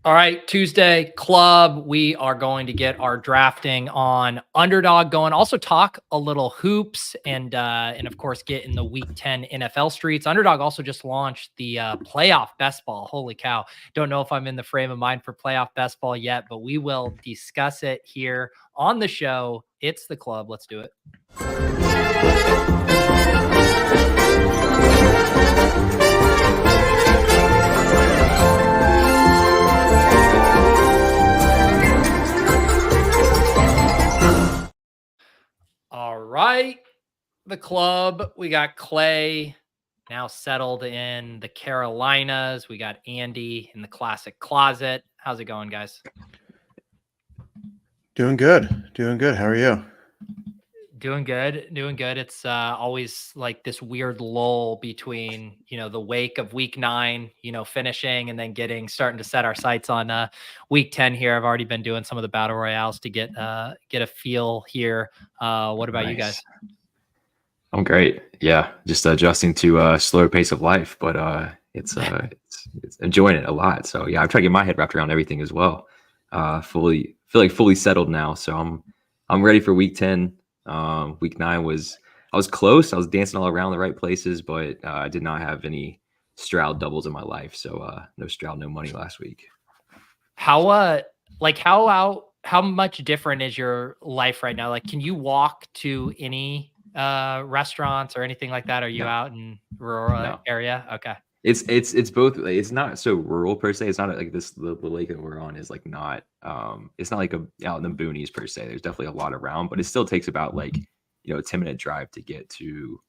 All right, Tuesday club. We are going to get our drafting on Underdog going. Also talk a little hoops and of course get in the Week 10 NFL streets. Underdog also just launched the playoff best ball. Holy cow! Don't know if I'm in the frame of mind for playoff best ball yet, but we will discuss it here on the show. It's the club. Let's do it. All right, the club. We got Clay now settled in the Carolinas. We got Andy in the classic closet. How's it going, guys? Doing good. Doing good. How are you? Doing good. Doing good. It's always like this weird lull between, the wake of week 9, finishing and then starting to set our sights on week 10 here. I've already been doing some of the battle royales to get a feel here. What about you guys? I'm great. Yeah. Just adjusting to a slower pace of life, but it's enjoying it a lot. So yeah, I'm trying to get my head wrapped around everything as well. Feel like fully settled now. So I'm ready for week 10. Week 9 I was close. I was dancing all around the right places, but I did not have any Stroud doubles in my life. So no Stroud, no money last week. How much different is your life right now? Like, can you walk to any restaurants or anything like that? Are you out in rural area? Okay. It's both. It's not so rural per se. It's not like this. The lake that we're on is like not. It's not like out in the boonies per se. There's definitely a lot around, but it still takes about like a 10-minute drive to get to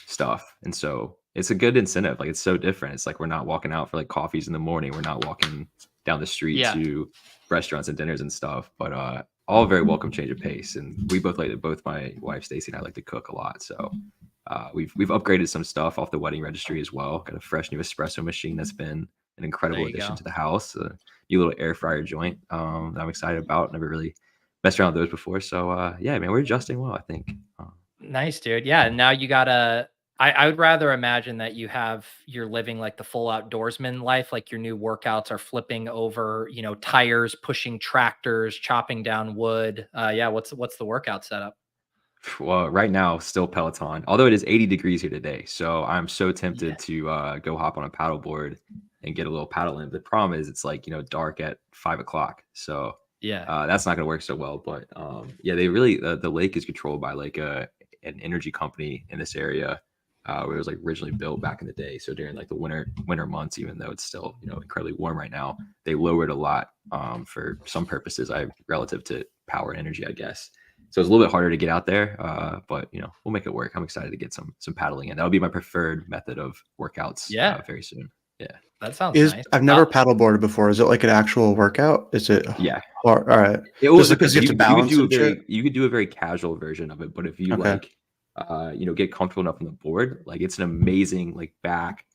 stuff. And so it's a good incentive. Like it's so different. It's like we're not walking out for like coffees in the morning. We're not walking down the street to restaurants and dinners and stuff. But all very welcome change of pace. And we both my wife Stacy and I like to cook a lot. So. We've upgraded some stuff off the wedding registry as well. Got a fresh new espresso machine that's been an incredible addition to the house. A new little air fryer joint that I'm excited about. Never really messed around with those before. So yeah, man, we're adjusting well, I think. Nice, dude. Yeah, now you gotta. I would rather imagine that you're living like the full outdoorsman life. Like your new workouts are flipping over, tires, pushing tractors, chopping down wood. Yeah, what's the workout setup? Well, right now, still Peloton, although it is 80 degrees here today. So I'm so tempted to go hop on a paddleboard and get a little paddle in. The problem is it's like, dark at 5 o'clock. So that's not going to work so well. But yeah, they really, the lake is controlled by like an energy company in this area where it was like originally built back in the day. So during like the winter months, even though it's still, incredibly warm right now, they lowered a lot for some purposes relative to power and energy, I guess. So it's a little bit harder to get out there, but we'll make it work. I'm excited to get some paddling in. That'll be my preferred method of workouts. Very soon. Yeah, that sounds nice. I've never paddleboarded before. Is it like an actual workout? Is it? Yeah. All right. It was because you have to balance. You could do a very casual version of it, but if you get comfortable enough on the board, like it's an amazing like back,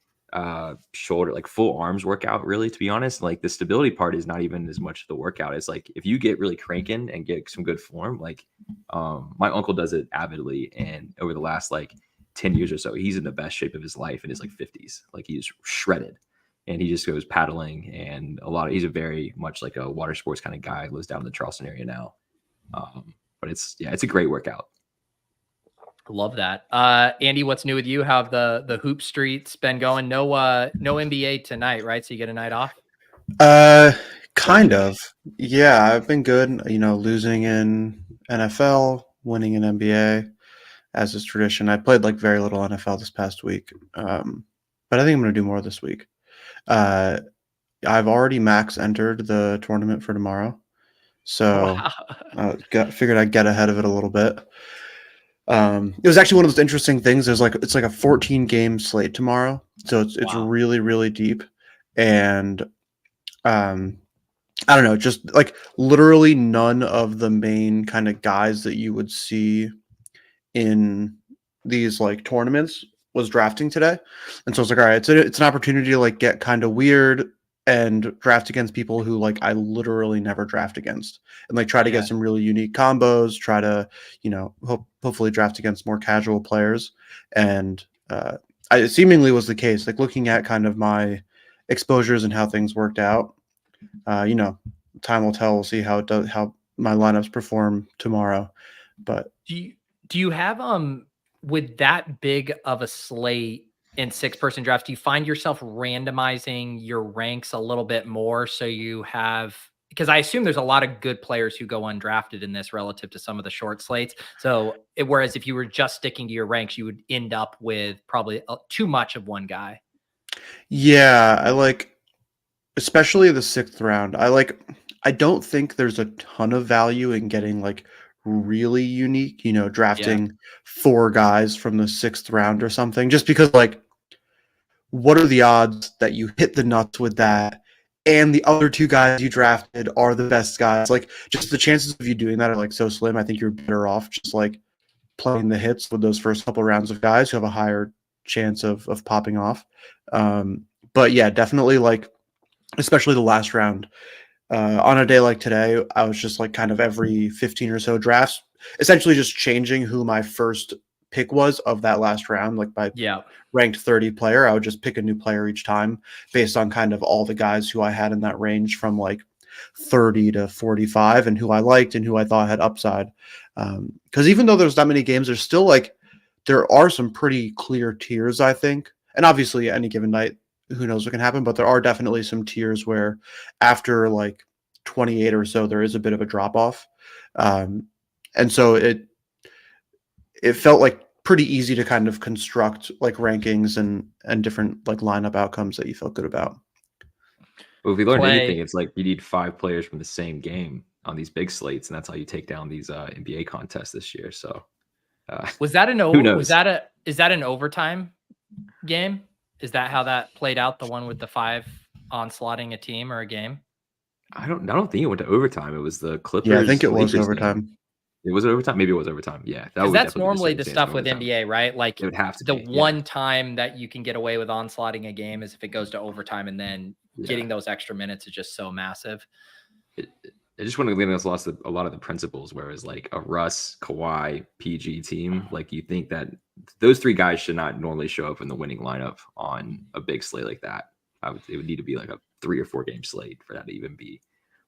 shoulder, like full arms workout. Really, to be honest, like the stability part is not even as much of the workout. It's like if you get really cranking and get some good form, like my uncle does it avidly, and over the last like 10 years or so, he's in the best shape of his life in his like 50s. Like he's shredded, and he just goes paddling and he's a very much like a water sports kind of guy. Lives down in the Charleston area now, but it's a great workout. Love that. Andy, what's new with you? How have the hoop streets been going? No NBA tonight, right? So you get a night off? Kind of. Yeah, I've been good, losing in NFL, winning in NBA as is tradition. I played like very little NFL this past week. But I think I'm going to do more this week. I've already max entered the tournament for tomorrow. So figured I'd get ahead of it a little bit. It was actually one of those interesting things. It's like a 14 game slate tomorrow. So it's really, really deep. And I don't know, just like literally none of the main kind of guys that you would see in these like tournaments was drafting today. And so I was like, all right, it's an opportunity to like get kind of weird and draft against people who like I literally never draft against, and like try to get some really unique combos, try to, hopefully draft against more casual players. And it seemingly was the case, like looking at kind of my exposures and how things worked out. You know, time will tell. We'll see how my lineups perform tomorrow. But Do you have with that big of a slate in 6-person drafts, do you find yourself randomizing your ranks a little bit more so you have, because I assume there's a lot of good players who go undrafted in this relative to some of the short slates. So whereas if you were just sticking to your ranks, you would end up with probably too much of one guy. yeah, I like, especially the 6th round. I don't think there's a ton of value in getting like really unique, you know, Yeah. drafting 4 guys from the 6th round or something, just because like what are the odds that you hit the nuts with that and the other 2 guys you drafted are the best guys? Like just the chances of you doing that are like so slim. I think you're better off just like playing the hits with those first couple rounds of guys who have a higher chance of popping off. But yeah, definitely like especially the last round. On a day like today, I was just like kind of every 15 or so drafts, essentially just changing who my first pick was of that last round. Like by Yeah. ranked 30 player, I would just pick a new player each time based on kind of all the guys who I had in that range from like 30 to 45 and who I liked and who I thought had upside. Because even though there's that many games, there's still like, there are some pretty clear tiers, I think. And obviously, any given night, who knows what can happen, but there are definitely some tiers where after like 28 or so, there is a bit of a drop off. And so it felt like pretty easy to kind of construct like rankings and different like lineup outcomes that you felt good about. Well, if we learned anything, Clay, it's like you need 5 players from the same game on these big slates, and that's how you take down these NBA contests this year. So was that who knows? is that an overtime game? Is that how that played out? The one with the 5 onslaughting a team or a game? I don't think it went to overtime. It was the Yeah, I think Clippers it was Lakers game. overtime. It was overtime. Maybe it was overtime. Yeah, that Because would that's definitely be the normally the circumstance stuff of with overtime. NBA, right? Like It would have to the be. Yeah, one time that you can get away with onslaughting a game is if it goes to overtime, and then yeah. getting those extra minutes is just so massive. I just want to lean us lost a lot of the principles. Whereas like a Russ, Kawhi, PG team, like you think that those 3 guys should not normally show up in the winning lineup on a big slate like that. It would need to be like a 3 or 4 game slate for that to even be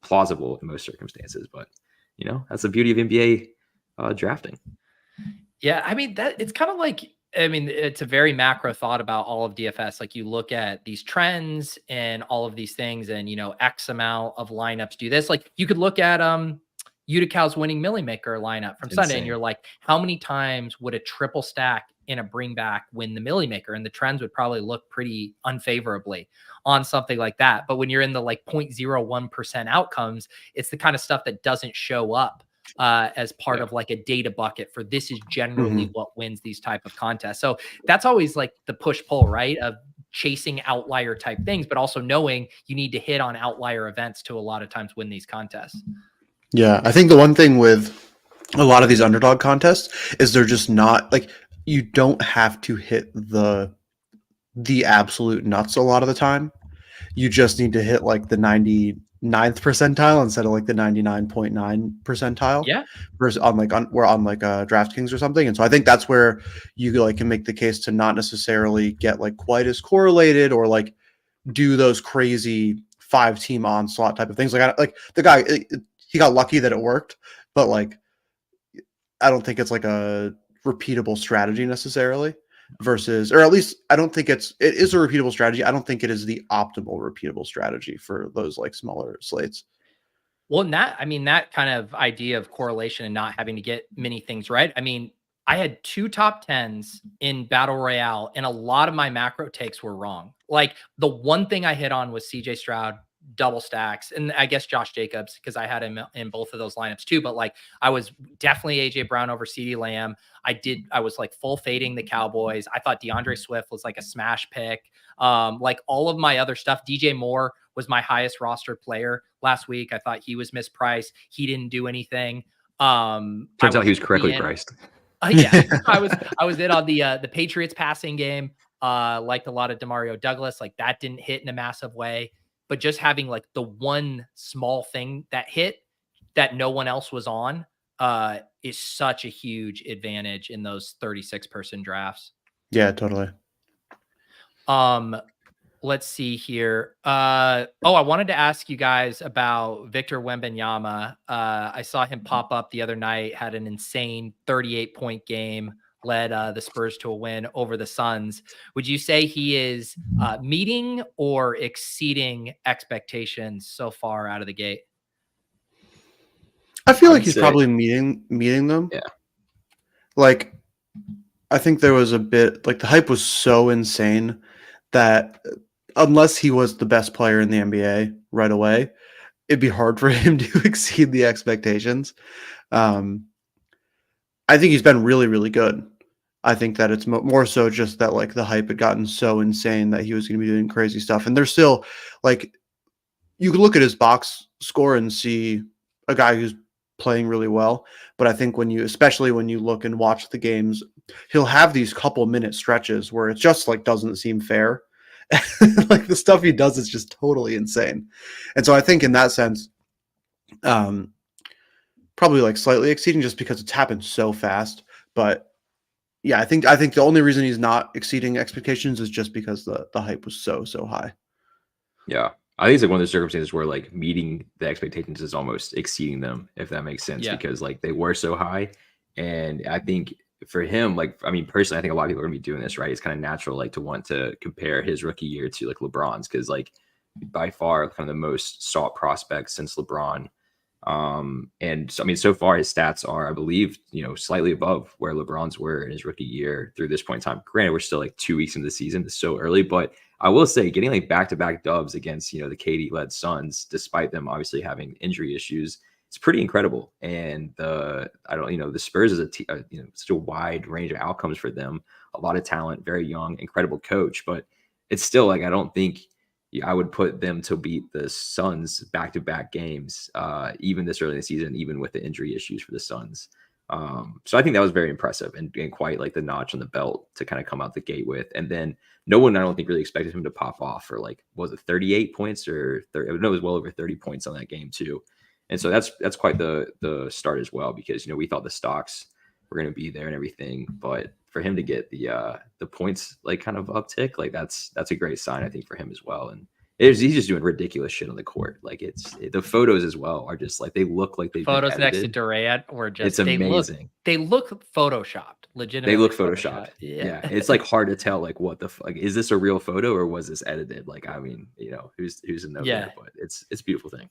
plausible in most circumstances. But you know, that's the beauty of NBA drafting. Yeah, I mean that it's kind of like, I mean, it's a very macro thought about all of DFS. Like you look at these trends and all of these things, and you know, X amount of lineups do this. Like you could look at Utical's winning Millie Maker lineup from Sunday, and you're Insane. like, how many times would a triple stack in a bring back win the Millie Maker? And the trends would probably look pretty unfavorably on something like that. But when you're in the like 0.01% outcomes, it's the kind of stuff that doesn't show up as part Yeah. of like a data bucket for this is generally Mhm. what wins these type of contests. So that's always like the push pull, right? Of chasing outlier type things, but also knowing you need to hit on outlier events to a lot of times win these contests. Yeah, I think the one thing with a lot of these underdog contests is they're just not like you don't have to hit the absolute nuts a lot of the time. You just need to hit like the 99th percentile instead of like the 99.9 percentile Yeah. versus on like we're on like DraftKings or something. And so I think that's where you like can make the case to not necessarily get like quite as correlated or like do those crazy 5-team onslaught type of things. Like the guy, he got lucky that it worked, but like I don't think it's like a repeatable strategy necessarily versus, or at least I don't think it is a repeatable strategy. I don't think it is the optimal repeatable strategy for those like smaller slates. Well, and that, I mean, that kind of idea of correlation and not having to get many things right. I mean, I had 2 top 10s in Battle Royale, and a lot of my macro takes were wrong. Like the one thing I hit on was CJ Stroud double stacks, and I guess Josh Jacobs because I had him in both of those lineups too. But like I was definitely AJ Brown over CD Lamb. I was like full fading the Cowboys. I thought DeAndre Swift was like a smash pick. Like all of my other stuff, DJ Moore was my highest rostered player last week. I thought he was mispriced. He didn't do anything. Turns out he was correctly priced. Yeah, I was in on the Patriots passing game. Liked a lot of Demario Douglas. Like that didn't hit in a massive way, but just having like the one small thing that hit that no one else was on is such a huge advantage in those 36-person drafts. Yeah, totally. Um, Let's see here. I wanted to ask you guys about Victor Wembanyama. I saw him pop up the other night, had an insane 38-point game, led the Spurs to a win over the Suns. Would you say he is meeting or exceeding expectations so far out of the gate? I feel I like would he's say, probably meeting them. yeah, Like, I think there was a bit like the hype was so insane that unless he was the best player in the NBA right away, it'd be hard for him to exceed the expectations. Um, I think he's been really, really good. I think that it's more so just that like the hype had gotten so insane that he was going to be doing crazy stuff, and there's still like you could look at his box score and see a guy who's playing really well. But I think especially when you look and watch the games, he'll have these couple minute stretches where it just like doesn't seem fair. Like the stuff he does is just totally insane. And so I think in that sense, um, probably like slightly exceeding just because it's happened so fast. But yeah, I think the only reason he's not exceeding expectations is just because the hype was so high. yeah. I think it's like one of those circumstances where like meeting the expectations is almost exceeding them, if that makes sense, Yeah. because like they were so high. And I think for him, like, I mean, personally, I think a lot of people are gonna be doing this, right? It's kind of natural, like, to want to compare his rookie year to like LeBron's, because like by far kind of the most sought prospect since LeBron. And so, I mean, so far his stats are, I believe, slightly above where LeBron's were in his rookie year through this point in time. Granted, we're still like 2 weeks into the season, it's so early, but I will say getting like back-to-back dubs against, the KD-led Suns, despite them obviously having injury issues, it's pretty incredible. And the Spurs is such a wide range of outcomes for them, a lot of talent, very young, incredible coach, but it's still like, I don't think I would put them to beat the Suns back-to-back games, even this early in the season, even with the injury issues for the Suns. So I think that was very impressive and quite like the notch on the belt to kind of come out the gate with. And then no one, I don't think, really expected him to pop off for like, was it 38 points or 30? No, it was well over 30 points on that game too. And so that's quite the start as well, because we thought the stocks were going to be there and everything, but for him to get the points like kind of uptick, like that's a great sign, I think, for him as well. And he's just doing ridiculous shit on the court. Like the photos as well are just like, they look like they've Photos been next to edited. Durant were just It's amazing. They look photoshopped, They legitimately. look photoshopped. Yeah. Yeah. It's like hard to tell like what the fuck, is this a real photo or was this edited? Like, I mean, who's to know there, but it's a beautiful thing.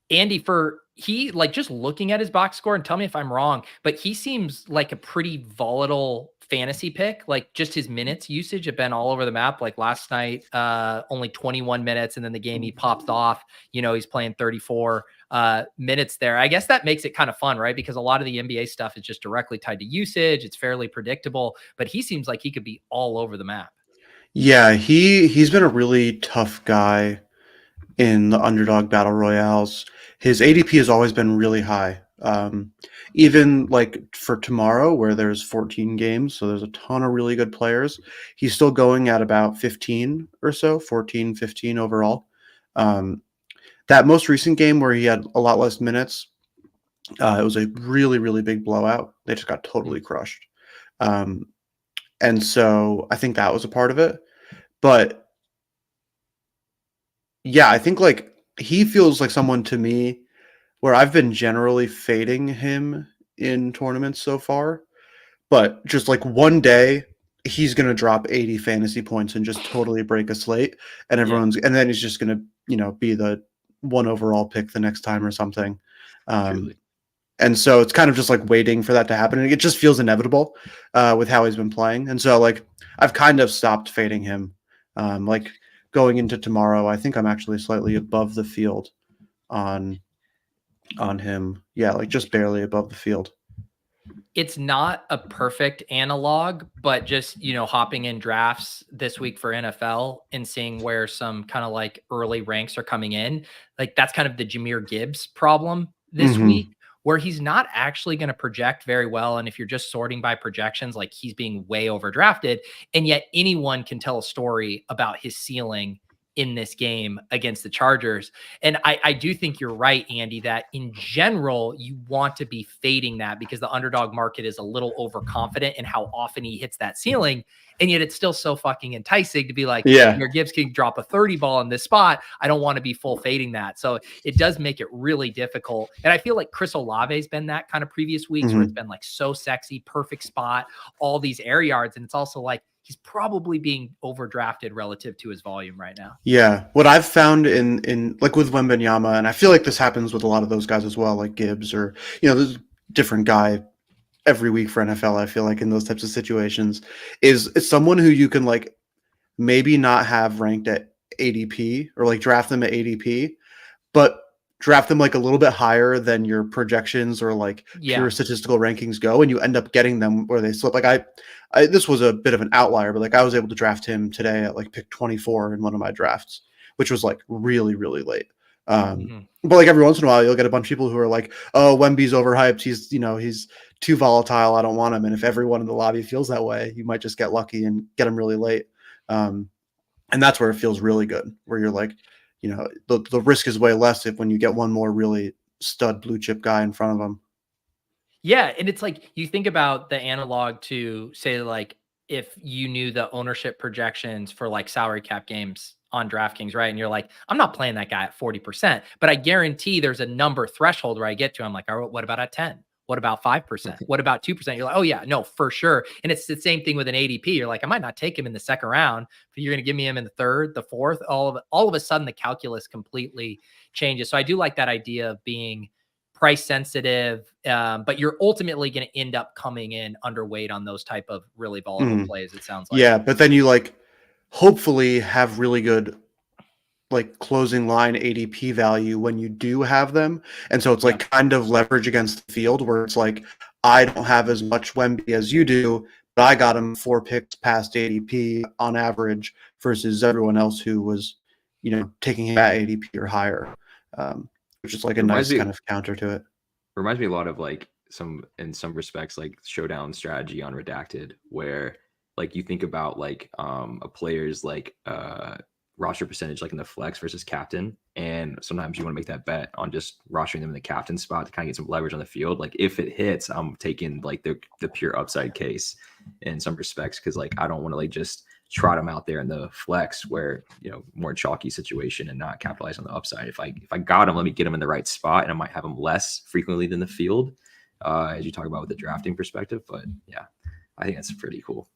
Andy, just looking at his box score, and tell me if I'm wrong, but he seems like a pretty volatile fantasy pick. Like just his minutes usage have been all over the map. Like last night, only 21 minutes, and then the game he popped off. He's playing 34 minutes there. I guess that makes it kind of fun, right? Because a lot of the NBA stuff is just directly tied to usage. It's fairly predictable, but he seems like he could be all over the map. Yeah, he's been a really tough guy in the Underdog battle royales. His ADP has always been really high. Even like for tomorrow, where there's 14 games, so there's a ton of really good players, he's still going at about 15 or so, 14, 15 overall. That most recent game where he had a lot less minutes, it was a really, really big blowout. They just got totally crushed. And so I think that was a part of it. But yeah, I think like he feels like someone to me where I've been generally fading him in tournaments so far, but just like one day he's going to drop 80 fantasy points and just totally break a slate, and and then he's just going to, be the one overall pick the next time or something. And so it's kind of just like waiting for that to happen. And it just feels inevitable with how he's been playing. And so like I've kind of stopped fading him. Like going into tomorrow, I think I'm actually slightly above the field on him. Yeah, like just barely above the field. It's not a perfect analog, but just, hopping in drafts this week for NFL and seeing where some kind of like early ranks are coming in, like that's kind of the Jahmyr Gibbs problem this week, where he's not actually going to project very well. And if you're just sorting by projections, like he's being way overdrafted, and yet anyone can tell a story about his ceiling in this game against the Chargers. And I do think you're right, Andy, that in general, you want to be fading that because the underdog market is a little overconfident in how often he hits that ceiling. And yet it's still so fucking enticing to be like, your Gibbs can drop a 30 ball in this spot. I don't want to be full fading that. So it does make it really difficult. And I feel like Chris Olave has been that kind of previous weeks where it's been like so sexy, perfect spot, all these air yards. And it's also like, he's probably being overdrafted relative to his volume right now. Yeah. What I've found in like with Wembanyama, and I feel like this happens with a lot of those guys as well, like Gibbs or, there's a different guy every week for NFL, I feel like in those types of situations is someone who you can like maybe not have ranked at ADP or like draft them at ADP, but draft them like a little bit higher than your projections or like pure statistical rankings go, and you end up getting them where they slip. Like I this was a bit of an outlier, but like I was able to draft him today at like pick 24 in one of my drafts, which was like really, really late. But like every once in a while, you'll get a bunch of people who are like, "Oh, Wemby's overhyped. He's he's too volatile. I don't want him." And if everyone in the lobby feels that way, you might just get lucky and get him really late. And that's where it feels really good, where you're like, the risk is way less if when you get one more really stud blue chip guy in front of them. Yeah. And it's like, you think about the analog to say, like, if you knew the ownership projections for like salary cap games on DraftKings, right? And you're like, I'm not playing that guy at 40%, but I guarantee there's a number threshold where I get to, I'm like, all right, what about at 10? What about 5%? What about 2%? You're like, oh yeah, no, for sure. And it's the same thing with an ADP. You're like, I might not take him in the second round, but you're going to give me him in the third, the fourth, all of a sudden the calculus completely changes. So I do like that idea of being price sensitive, but you're ultimately going to end up coming in underweight on those type of really volatile plays. It sounds like. Yeah, but then you like hopefully have really good like closing line ADP value when you do have them. And so it's like kind of leverage against the field where it's like, I don't have as much Wemby as you do, but I got him 4 picks past ADP on average versus everyone else who was, taking him at ADP or higher, which is like a nice kind of counter to it. Reminds me a lot of like in some respects, like showdown strategy on Redacted, where like you think about like a player's like roster percentage like in the flex versus captain, and sometimes you want to make that bet on just rostering them in the captain spot to kind of get some leverage on the field. Like if it hits, I'm taking like the pure upside case in some respects, because like I don't want to like just trot them out there in the flex where more chalky situation and not capitalize on the upside. If I got them, let me get them in the right spot, and I might have them less frequently than the field, as you talk about with the drafting perspective. But yeah, I think that's pretty cool.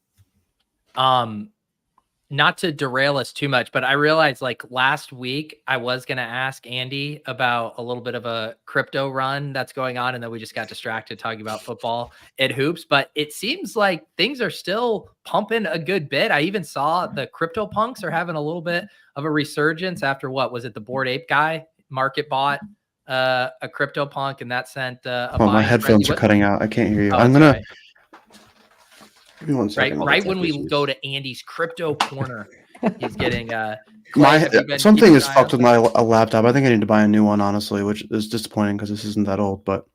Not to derail us too much, but I realized like last week I was going to ask Andy about a little bit of a crypto run that's going on. And then we just got distracted talking about football at Hoops, but it seems like things are still pumping a good bit. I even saw the crypto punks are having a little bit of a resurgence after what was it? The Bored Ape guy market bought a crypto punk, and that sent my headphones are cutting out. I can't hear you. I'm going to, give me 1 second. Right when we go to Andy's crypto corner, he's getting something is fucked with my laptop. I think I need to buy a new one, honestly, which is disappointing because this isn't that old. But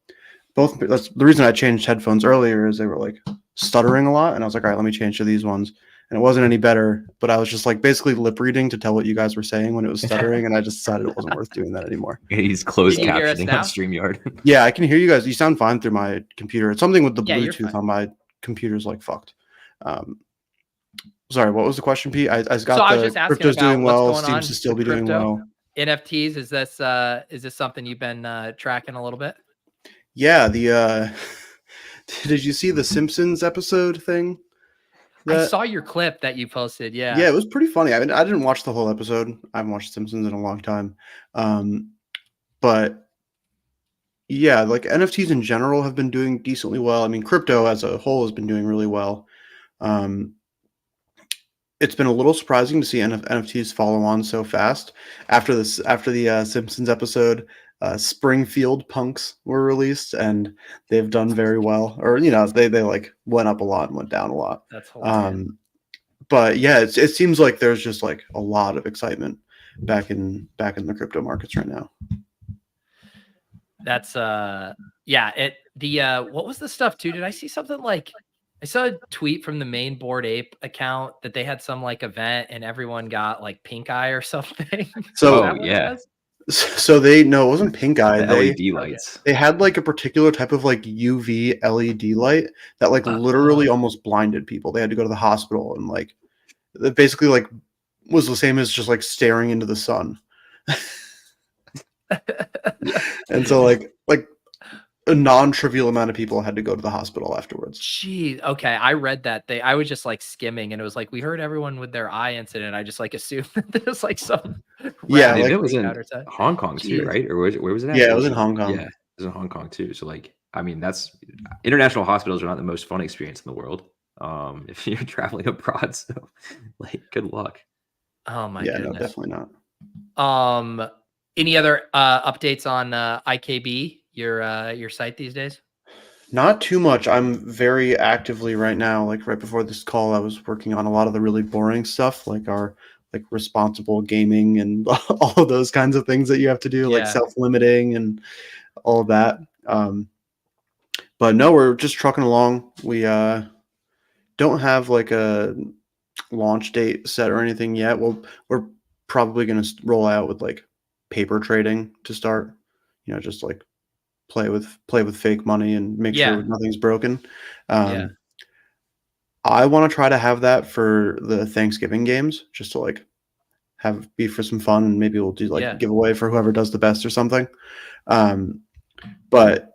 that's the reason I changed headphones earlier, is they were like stuttering a lot, and I was like, all right, let me change to these ones. And it wasn't any better, but I was just like basically lip reading to tell what you guys were saying when it was stuttering, and I just decided it wasn't worth doing that anymore. He's closed captioning on StreamYard. Yeah, I can hear you guys. You sound fine through my computer. It's something with the Bluetooth on my computer's like fucked. Sorry, what was the question, Pete? I got the crypto's doing well, seems to still be doing well. NFTs, is this something you've been tracking a little bit? Yeah, did you see the Simpsons episode thing? I saw your clip that you posted. Yeah, it was pretty funny. I mean, I didn't watch the whole episode. I haven't watched Simpsons in a long time, but yeah, like NFTs in general have been doing decently well. I mean, crypto as a whole has been doing really well. It's been a little surprising to see NFTs follow on so fast after the Simpsons episode. Springfield punks were released, and they've done very well. Or they like went up a lot and went down a lot. That's hilarious. But yeah, it seems like there's just like a lot of excitement back in the crypto markets right now. That's what was the stuff too? Did I see something like I saw a tweet from the main Bored Ape account that they had some like event and everyone got like pink eye or something. So Is Oh that what it yeah, was? So it wasn't pink eye. the LED lights. They had like a particular type of like UV LED light that like literally almost blinded people. They had to go to the hospital and like it basically like was the same as just like staring into the sun. And so like a non-trivial amount of people had to go to the hospital afterwards. Geez. Okay. I read that. I was just like skimming and it was like, we heard everyone with their eye incident. I just like assumed that there was like some Yeah, And like it was freak in out or something. Hong Kong too, Jeez. right? Or where was it at? yeah, it was in Hong Kong. Yeah, it was in Hong Kong too. So like, I mean, that's international hospitals are not the most fun experience in the world. If you're traveling abroad, so like, good luck. Oh my Yeah, no, goodness. definitely not. Any other updates on IKB, your site these days? Not too much. I'm very actively right now, like right before this call, I was working on a lot of the really boring stuff, like our like responsible gaming and all of those kinds of things that you have to do, like Yeah. self-limiting and all of that. But no, we're just trucking along. We don't have like a launch date set or anything yet. We're probably going to roll out with like paper trading to start, just like play with fake money and make Yeah. sure nothing's broken. Yeah. I want to try to have that for the Thanksgiving games, just to like be for some fun, and maybe we'll do like a giveaway for whoever does the best or something. But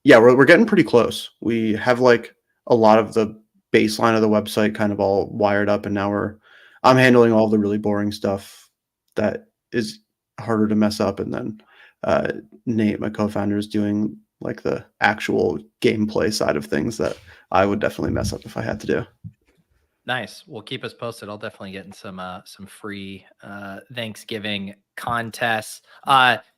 yeah, we're getting pretty close. We have like a lot of the baseline of the website kind of all wired up, and now I'm handling all the really boring stuff that is harder to mess up, and then Nate, my co-founder, is doing like the actual gameplay side of things that I would definitely mess up if I had to do. Nice. Well, keep us posted. I'll definitely get in some free Thanksgiving contests.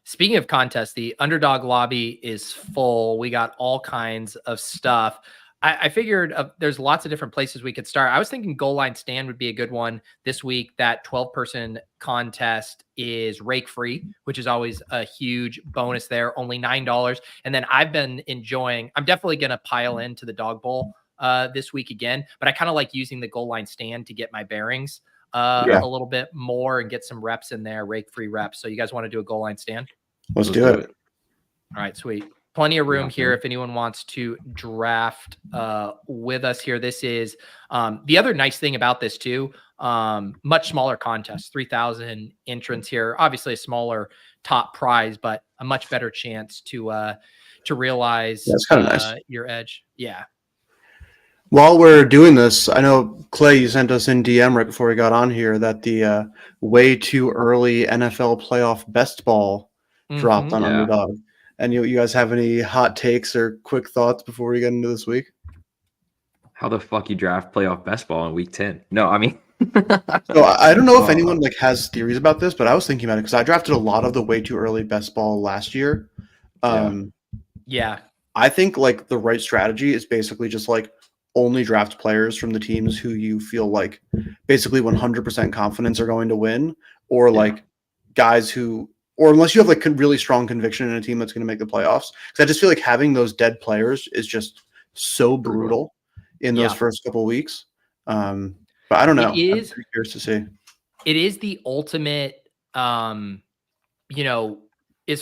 Speaking of contests, the Underdog lobby is full. We got all kinds of stuff. I figured there's lots of different places we could start. I was thinking goal line stand would be a good one this week. That 12-person contest is rake free, which is always a huge bonus there. Only $9. And then I'm definitely going to pile into the dog bowl this week again, but I kind of like using the goal line stand to get my bearings a little bit more and get some reps in there, rake free reps. So you guys want to do a goal line stand? Let's do it. All right, sweet. Plenty of room here if anyone wants to draft with us here. This is the other nice thing about this too. Much smaller contest, 3,000 entrants here. Obviously a smaller top prize, but a much better chance to realize that's kind of nice. Your edge. Yeah. While we're doing this, I know, Clay, you sent us in DM right before we got on here that the way too early NFL playoff best ball dropped on Underdog. And you guys have any hot takes or quick thoughts before we get into this week? How the fuck you draft playoff best ball in week 10? No, I mean... So I don't know if anyone like has theories about this, but I was thinking about it because I drafted a lot of the way too early best ball last year. Yeah. I think like the right strategy is basically just like only draft players from the teams who you feel like basically 100% confidence are going to win, or like guys who, or unless you have like really strong conviction in a team that's going to make the playoffs. Because I just feel like having those dead players is just so brutal in those first couple of weeks. But I don't know. I'm pretty curious to see. It is the ultimate, as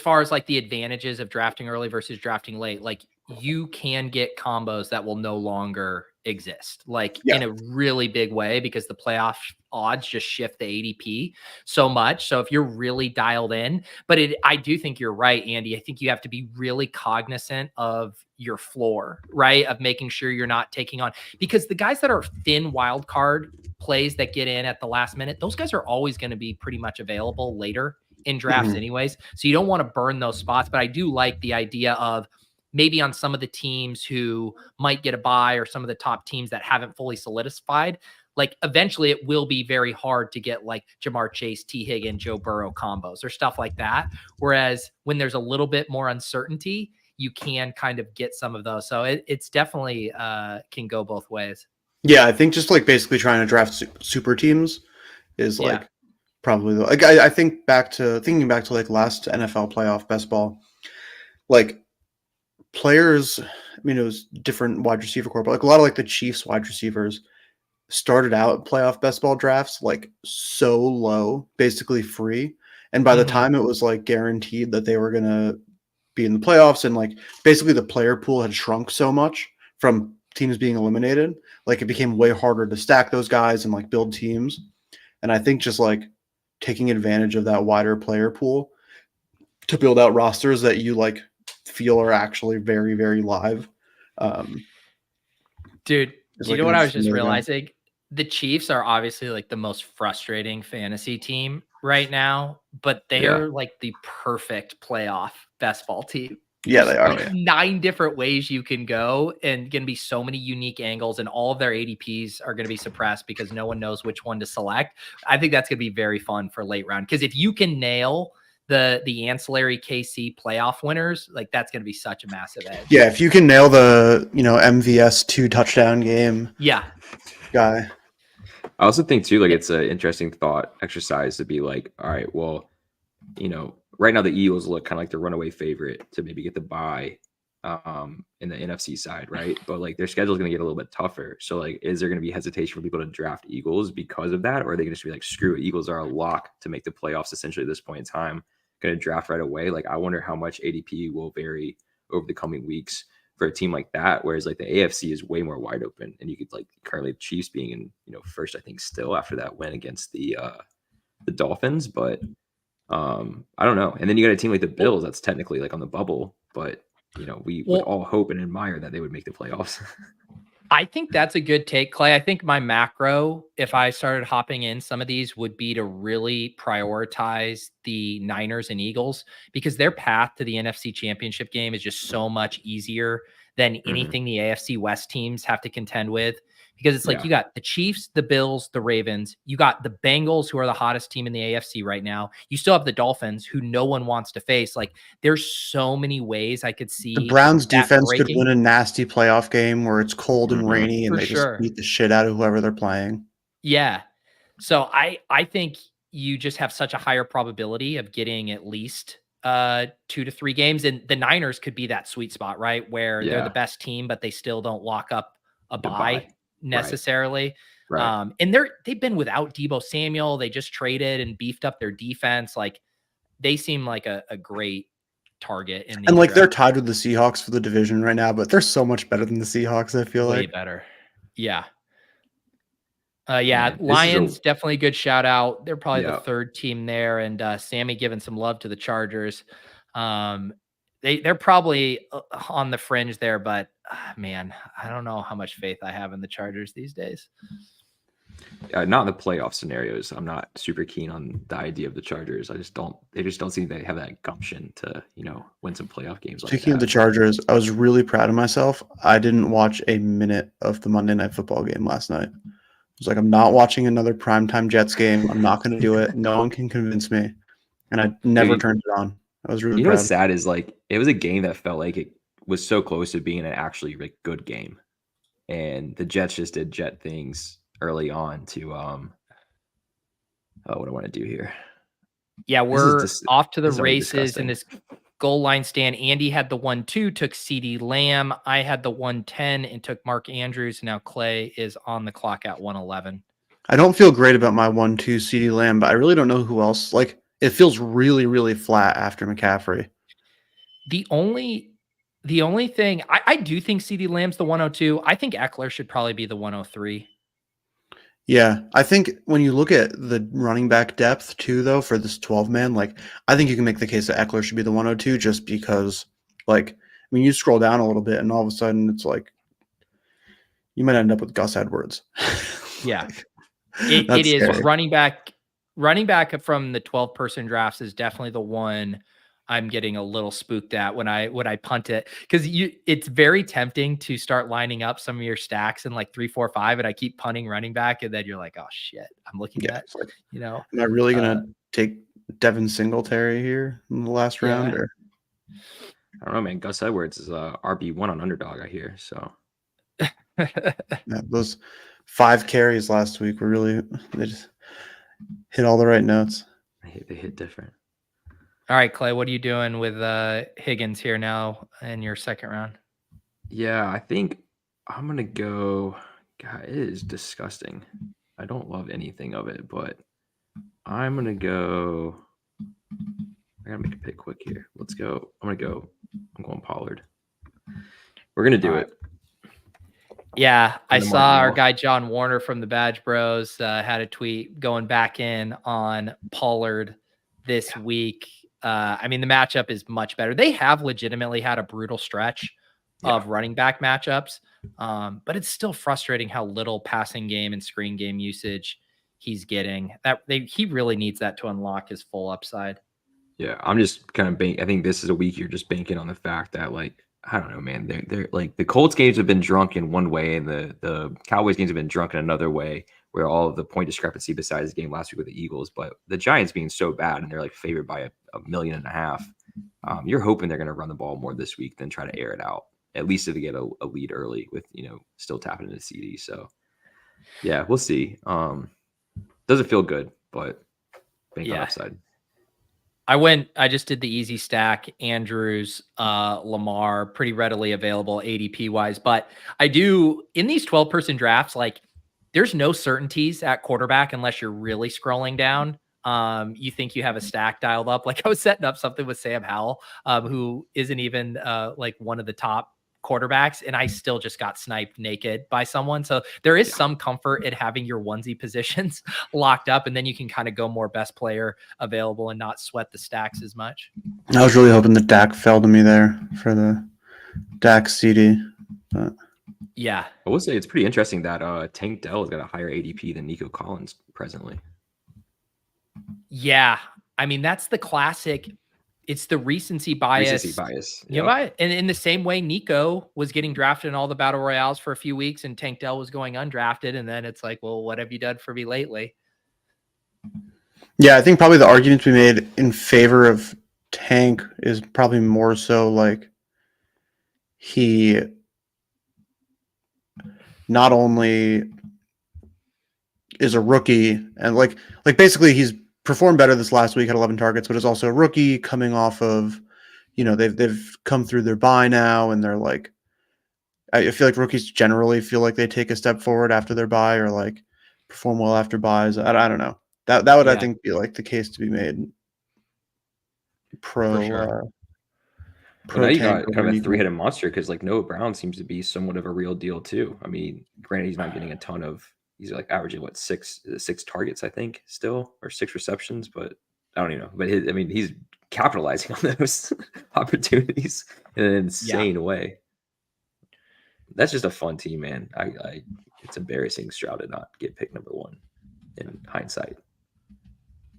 far as like the advantages of drafting early versus drafting late, like you can get combos that will no longer exist, like in a really big way, because the playoff odds just shift the ADP so much. So if you're really dialed in, but I do think you're right, Andy. I think you have to be really cognizant of your floor, right? Of making sure you're not taking on, because the guys that are thin wild card plays that get in at the last minute, those guys are always going to be pretty much available later in drafts anyways. So you don't want to burn those spots, but I do like the idea of maybe on some of the teams who might get a bye, or some of the top teams that haven't fully solidified, like eventually it will be very hard to get like Jamar Chase, T. Higgins, Joe Burrow combos or stuff like that. Whereas when there's a little bit more uncertainty, you can kind of get some of those. So it's definitely can go both ways. Yeah, I think just like basically trying to draft super teams is like probably like I think thinking back to like last NFL playoff best ball, like players, I mean, it was different wide receiver core, but like a lot of like the Chiefs wide receivers started out playoff best ball drafts like so low, basically free. And by the time it was like guaranteed that they were going to be in the playoffs and like basically the player pool had shrunk so much from teams being eliminated, like it became way harder to stack those guys and like build teams. And I think just like taking advantage of that wider player pool to build out rosters that you like feel are actually very, very live. Dude, Is do you like know an what I was interesting just way to go. realizing? The Chiefs are obviously like the most frustrating fantasy team right now, but they Yeah. are like the perfect playoff best ball team. Yeah, There's they are. Oh, yeah. 9 different ways you can go and going to be so many unique angles, and all of their ADPs are going to be suppressed because no one knows which one to select. I think that's going to be very fun for late round, because if you can nail the ancillary KC playoff winners, like that's going to be such a massive edge. Yeah, if you can nail the, MVS 2 touchdown game Yeah. guy. I also think too, like it's an interesting thought exercise to be like, all right, well, right now the Eagles look kind of like the runaway favorite to maybe get the bye in the NFC side, right? But like their schedule is going to get a little bit tougher. So like, is there going to be hesitation for people to draft Eagles because of that? Or are they going to just be like, screw it, Eagles are a lock to make the playoffs essentially at this point in time, going to draft right away? Like, I wonder how much ADP will vary over the coming weeks for a team like that. Whereas like the AFC is way more wide open, and you could like currently the Chiefs being in, first, I think still after that win against the Dolphins, but I don't know. And then you got a team like the Bills that's technically like on the bubble, but we would all hope and admire that they would make the playoffs. I think that's a good take, Clay. I think my macro, if I started hopping in some of these, would be to really prioritize the Niners and Eagles, because their path to the NFC Championship game is just so much easier than anything the AFC West teams have to contend with. Because it's like, Yeah. you got the Chiefs, the Bills, the Ravens, you got the Bengals, who are the hottest team in the AFC right now. You still have the Dolphins, who no one wants to face. Like, there's so many ways I could see The Browns that defense could breaking. win a nasty playoff game where it's cold and rainy and For they just sure. beat the shit out of whoever they're playing. Yeah. So I think you just have such a higher probability of getting at least 2 to 3 games, and the Niners could be that sweet spot, right? Where they're the Yeah. best team, but they still don't lock up a The bye bye. necessarily. Right. And they've been without Deebo Samuel. They just traded and beefed up their defense. Like, they seem like a great target in these And like they're drafts. tied with the Seahawks for the division right now, but they're so much better than the Seahawks, I feel Way like. better. Yeah. Man, this is Lions, definitely a good shout out. They're probably the Yeah. 3rd team there, and Sammy giving some love to the Chargers. They're probably on the fringe there, but man, I don't know how much faith I have in the Chargers these days. Not in the playoff scenarios. I'm not super keen on the idea of the Chargers. They just don't seem to have that gumption to, win some playoff games like Speaking of the that. Chargers, I was really proud of myself. I didn't watch a minute of the Monday Night Football game last night. I was like, I'm not watching another primetime Jets game. I'm not going to do it. No one can convince me. And I never Dude, turned it on. I was really You know proud. what's sad is like it was a game that felt like it was so close to being an actually like good game, and the Jets just did Jet things early on to what do I want to do here? Yeah, we're off to the this is already races in disgusting. this goal line stand. Andy had the 1-2, took CD Lamb. I had the 110 and took Mark Andrews. Now Clay is on the clock at 111. I don't feel great about my 1-2 CD Lamb, but I really don't know who else. Like, it feels really, really flat after McCaffrey. The only thing I do think CD Lamb's the 102. I think Eckler should probably be the 103. Yeah, I think when you look at the running back depth too, though, for this 12-man, like, I think you can make the case that Eckler should be the 102 just because, like, I mean, you scroll down a little bit and all of a sudden it's like you might end up with Gus Edwards. Yeah, That's it is scary. running back from the 12-person drafts is definitely the one I'm getting a little spooked at when I punt it, because it's very tempting to start lining up some of your stacks in like 3, 4, 5, and I keep punting running back, and then you're like, oh shit, I'm looking at It's like, am am I really gonna take Devin Singletary here in the last round? Or I don't know, man. Gus Edwards is RB1 on Underdog, I hear. So those 5 carries last week were really, they just hit all the right notes. they hit different. All right, Clay, what are you doing with Higgins here now in your second round? Yeah, I think I'm gonna go. God, it is disgusting. I don't love anything of it, but I'm gonna go. I gotta make a pick quick here. Let's go. I'm going Pollard. We're gonna do All it. Yeah, I the saw our Martinelli. guy John Warner from the Badge Bros had a tweet going back in on Pollard this week. I mean, the matchup is much better. They have legitimately had a brutal stretch of running back matchups, but it's still frustrating how little passing game and screen game usage he's getting. He really needs that to unlock his full upside. Yeah, I'm just kind of I think this is a week you're just banking on the fact that, like, I don't know, man. They're like, the Colts games have been drunk in one way, and the Cowboys games have been drunk in another way, where all of the point discrepancy besides the game last week with the Eagles. But the Giants being so bad and they're like favored by a million and a half, you're hoping they're going to run the ball more this week than try to air it out. At least if they get a lead early with, still tapping into CD. So yeah, we'll see. Doesn't feel good, but bank on upside. I just did the easy stack, Andrews, Lamar, pretty readily available ADP wise, but I do in these 12-person drafts, like there's no certainties at quarterback unless you're really scrolling down. You think you have a stack dialed up. Like I was setting up something with Sam Howell, who isn't even like one of the top quarterbacks, and I still just got sniped naked by someone. So there is some comfort in having your onesie positions locked up, and then you can kind of go more best player available and not sweat the stacks as much. I was really hoping that Dak fell to me there for the Dak CD. But yeah, I will say it's pretty interesting that Tank Dell has got a higher ADP than Nico Collins presently. Yeah, I mean that's the classic. It's the recency bias. Yep. And in the same way, Nico was getting drafted in all the battle royales for a few weeks, and Tank Dell was going undrafted. And then it's like, well, what have you done for me lately? Yeah, I think probably the argument we made in favor of Tank is probably more so like he not only is a rookie and like basically he's performed better this last week, had 11 targets, but is also a rookie coming off of, they've come through their bye now, and they're like, I feel like rookies generally feel like they take a step forward after their bye or like perform well after buys. I don't know. That would, I think, be like the case to be made. For sure. Now you got kind of a three-headed monster because like Noah Brown seems to be somewhat of a real deal too. I mean, granted, he's not getting a ton of. He's like averaging six targets, I think, still, or 6 receptions, but I don't even know. But he's capitalizing on those opportunities in an insane way. That's just a fun team, man. It's embarrassing Stroud did not get picked number 1 in hindsight.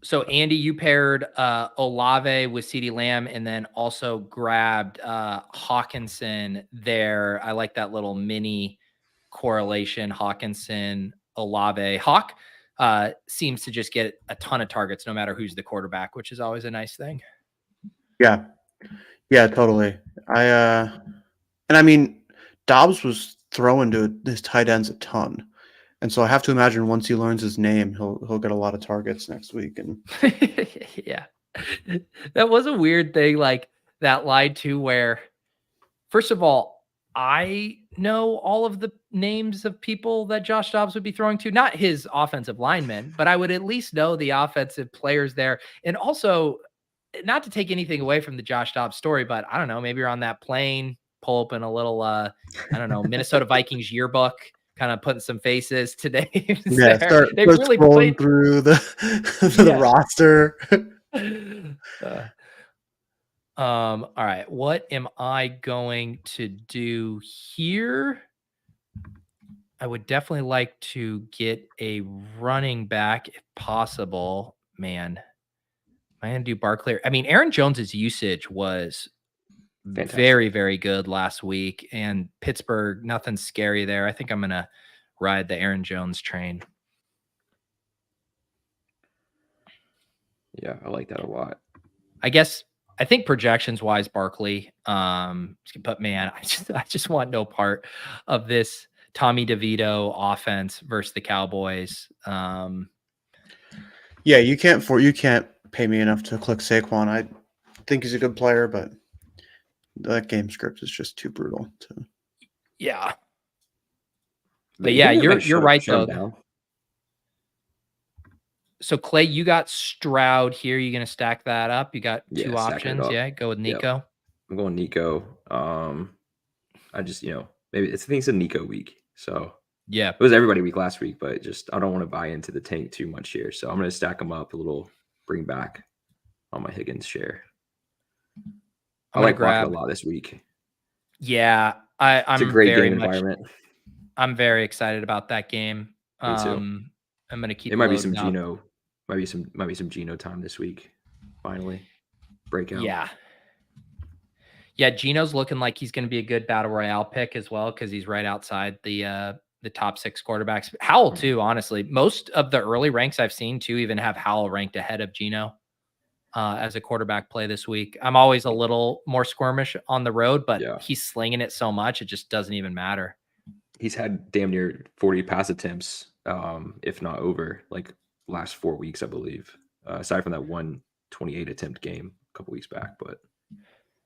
So Andy, you paired Olave with CeeDee Lamb, and then also grabbed Hawkinson there. I like that little mini correlation. Hawkinson, Olave. Hawk seems to just get a ton of targets no matter who's the quarterback, which is always a nice thing. Yeah, totally. I mean, Dobbs was throwing to his tight ends a ton. And so I have to imagine once he learns his name, he'll get a lot of targets next week. And yeah, that was a weird thing, like that lie too, where first of all, I know all of the names of people that Josh Dobbs would be throwing to, not his offensive linemen, but I would at least know the offensive players there. And also, not to take anything away from the Josh Dobbs story, but I don't know, maybe you're on that plane, pull open a little, I don't know, Minnesota Vikings yearbook, kind of putting some faces to names. Yeah, start really scrolling through the roster. All right, what am I going to do here? I would definitely like to get a running back if possible. Man, am I going to do Barkley? I mean, Aaron Jones's usage was very, very good last week, and Pittsburgh, nothing scary there. I think I'm going to ride the Aaron Jones train. Yeah, I like that a lot. I think projections wise, Barkley, but man, I just want no part of this Tommy DeVito offense versus the Cowboys. Yeah, you can't pay me enough to click Saquon. think he's a good player, but that game script is just too brutal. Yeah. But They yeah, think they might you're right shut him though. down. So Clay, you got Stroud here. You gonna stack that up? You got Yeah, two stacking it options. up. Yeah, go with Yep. Nico. I'm going Nico. I just, maybe I think it's a Nico week. So Yeah. it was everybody week last week, but just I don't want to buy into the tank too much here. So I'm going to stack them up a little, bring back on my Higgins share. I like Rocket a lot this week. Yeah, It's a I'm great very game much. environment. I'm very excited about that game. Me too. I'm gonna keep. It might be some loading up. Geno, might be some Geno time this week. Finally, breakout. Yeah. Yeah, Geno's looking like he's going to be a good battle royale pick as well because he's right outside the top 6 quarterbacks. Howell too, honestly. Most of the early ranks I've seen too even have Howell ranked ahead of Geno as a quarterback play this week. I'm always a little more squirmish on the road, but he's slinging it so much it just doesn't even matter. He's had damn near 40 pass attempts, if not over, like last 4 weeks, I believe. Aside from that 128 attempt game a couple weeks back, but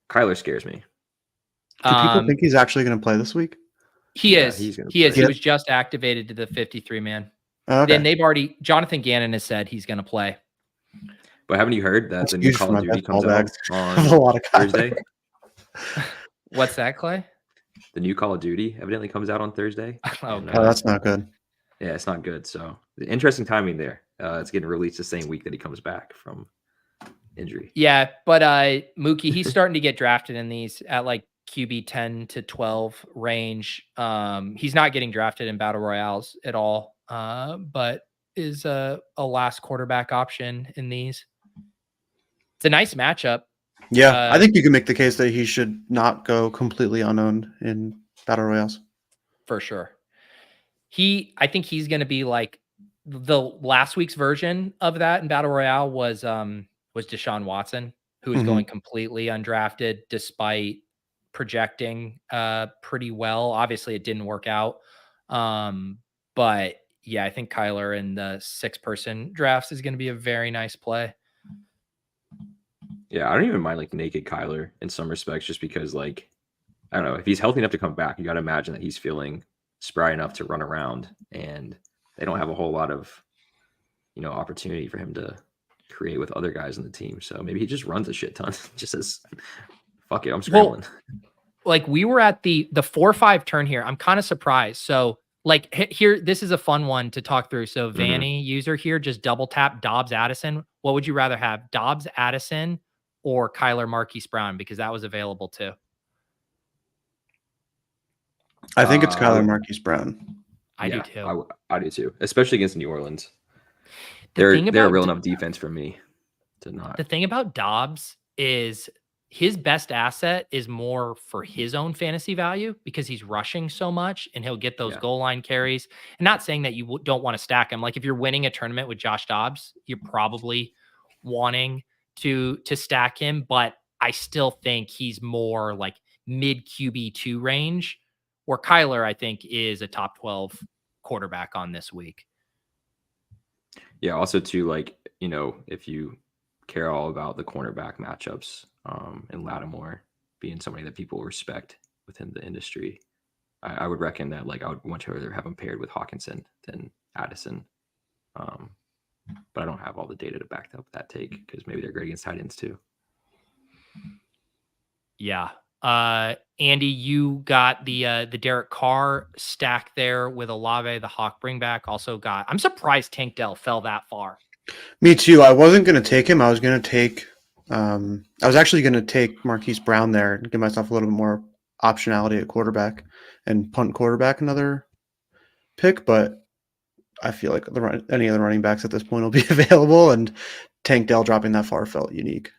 Kyler scares me. Do people think he's actually going to play this week? He is. He was just activated to the 53 man. Okay. And they've already. Jonathan Gannon has said he's going to play. But haven't you heard that the new Call of Duty comes out on Thursday? What's that, Clay? The new Call of Duty evidently comes out on Thursday. Oh, that's not good. Yeah, it's not good. So interesting timing there. It's getting released the same week that he comes back from injury. Yeah, but Mookie, he's starting to get drafted in these at like QB 10 to 12 range. He's not getting drafted in battle royales at all, but is a last quarterback option in these. It's a nice matchup. Yeah, I think you can make the case that he should not go completely unowned in battle royales. For sure. I think he's going to be like the last week's version of that in battle royale was Deshaun Watson, who is going completely undrafted despite projecting pretty well. Obviously it didn't work out. But yeah, I think Kyler in the 6-person drafts is going to be a very nice play. Yeah, I don't even mind like naked Kyler in some respects, just because like, I don't know, if he's healthy enough to come back, you got to imagine that he's feeling spry enough to run around, and they don't have a whole lot of, opportunity for him to create with other guys in the team. So maybe he just runs a shit ton, just says, fuck it, I'm scrambling. Well, like we were at the 4-5 turn here. I'm kind of surprised. So like here, this is a fun one to talk through. So Vanny user here, just double tap Dobbs Addison. What would you rather have, Dobbs Addison or Kyler Marquise Brown? Because that was available too. I think it's Kyler Marquise Brown. I do too. I do too, especially against New Orleans. They're a real enough defense for me to not. The thing about Dobbs is his best asset is more for his own fantasy value because he's rushing so much and he'll get those goal line carries. And not saying that you don't want to stack him. Like if you're winning a tournament with Josh Dobbs, you're probably wanting to stack him, but I still think he's more like mid QB2 range, where Kyler, I think, is a top 12 quarterback on this week. Yeah. Also too, like, if you care all about the cornerback matchups, and Lattimore being somebody that people respect within the industry, I would reckon that like I would much rather have him paired with Hawkinson than Addison. But I don't have all the data to back up that take because maybe they're great against tight ends too. Yeah. Andy, you got the Derek Carr stack there with Olave, the Hawk bring back. Also got, I'm surprised Tank Dell fell that far. Me too. I wasn't going to take him. I was going to take, I was actually going to take Marquise Brown there and give myself a little bit more optionality at quarterback and punt quarterback another pick, but I feel like any of the running backs at this point will be available, and Tank Dell dropping that far felt unique.